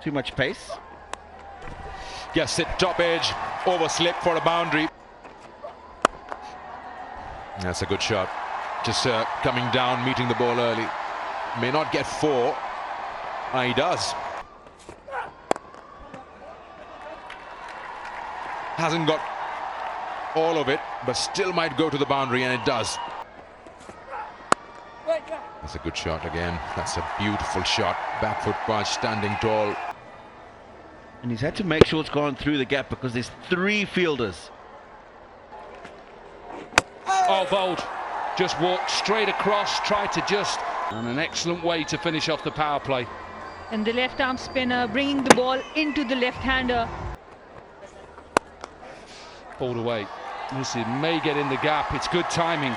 Too much pace. Gets it top edge, overslip for a boundary. That's a good shot. Just coming down, meeting the ball early. May not get 4. He does. Hasn't got all of it, but still might go to the boundary, and it does. That's a good shot again. That's a beautiful shot. Back foot punch, standing tall. And he's had to make sure it's gone through the gap because there's 3 fielders. Oh, bold. Just walked straight across, tried to just... And an excellent way to finish off the power play. And the left arm spinner bringing the ball into the left-hander. Ball away. This may get in the gap. It's good timing.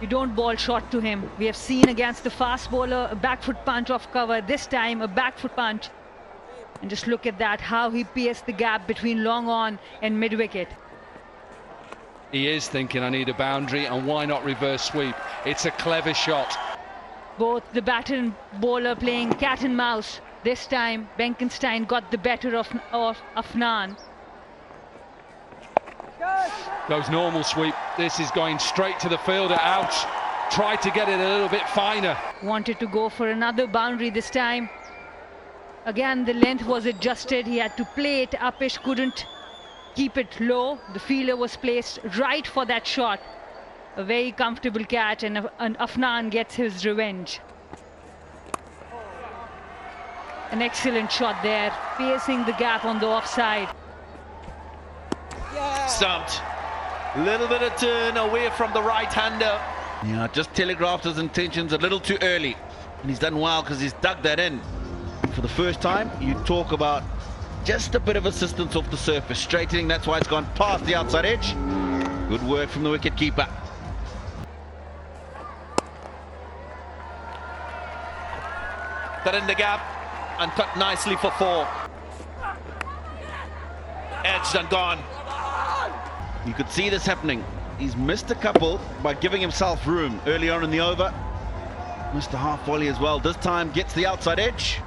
You don't ball short to him. We have seen against the fast bowler a back foot punch off cover. This time a back foot punch. And just look at that, how he pierced the gap between long on and mid wicket. He is thinking, I need a boundary, and why not reverse sweep? It's a clever shot. Both the batter and bowler playing cat and mouse. This time Benkenstein got the better of Afnan. Goes normal sweep. This is going straight to the fielder, out. Tried to get it a little bit finer. Wanted to go for another boundary this time. Again, the length was adjusted. He had to play it upish, couldn't keep it low. The fielder was placed right for that shot. A very comfortable catch, and Afnan gets his revenge. An excellent shot there, piercing the gap on the offside. Stumped. Little bit of turn away from the right-hander. Yeah, just telegraphed his intentions a little too early. And he's done well because he's dug that in. For the first time, you talk about just a bit of assistance off the surface, straightening. That's why it's gone past the outside edge. Good work from the wicket keeper. Cut in the gap and cut nicely for 4. Edged and gone. You could see this happening. He's missed a couple by giving himself room early on in the over. Missed a half volley as well. This time gets the outside edge.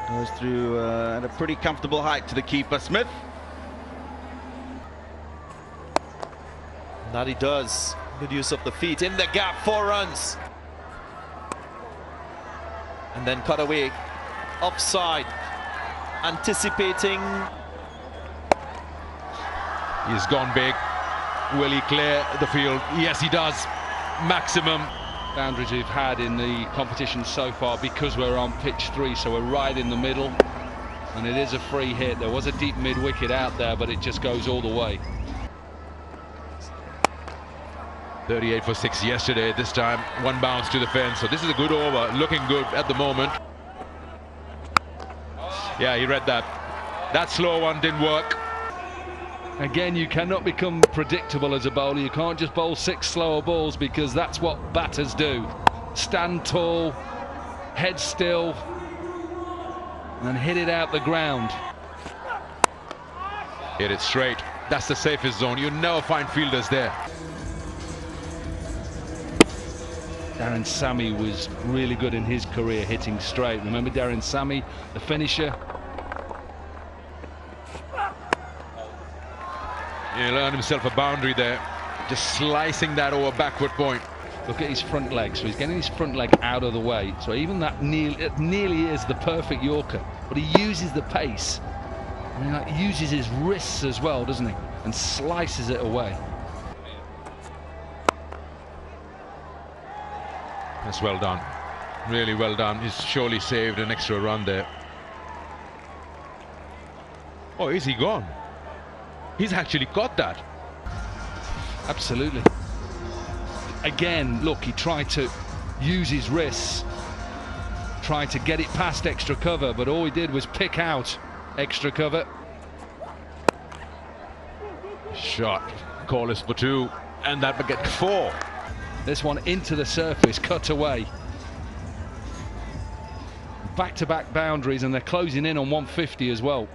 Goes through at a pretty comfortable height to the keeper, Smith. That he does. Good use of the feet. In the gap, 4 runs. And then cut away. Offside. Anticipating. He's gone big. Will he clear the field? Yes, he does. Maximum. Boundaries we've had in the competition so far, because we're on pitch 3, so we're right in the middle, and it is a free hit. There was a deep mid wicket out there, but it just goes all the way. 38 for 6 yesterday. This time 1 bounce to the fence, so this is a good over, looking good at the moment. Yeah, he read that. That slow one didn't work. Again, you cannot become predictable as a bowler. You can't just bowl 6 slower balls, because that's what batters do. Stand tall, head still, and hit it out the ground. Hit it straight. That's the safest zone. You never find fielders there. Darren Sammy was really good in his career hitting straight. Remember Darren Sammy, the finisher? He'll earn himself a boundary there, just slicing that over backward point. Look at his front leg, so he's getting his front leg out of the way, so even that it nearly is the perfect Yorker, but he uses the pace, and he uses his wrists as well, doesn't he, and slices it away. That's well done, really well done. He's surely saved an extra run there. Oh, is he gone? He's actually got that. Absolutely. Again, look, he tried to use his wrists, tried to get it past extra cover, but all he did was pick out extra cover. Shot. Call is for 2, and that will get 4. This one into the surface, cut away. Back-to-back boundaries, and they're closing in on 150 as well.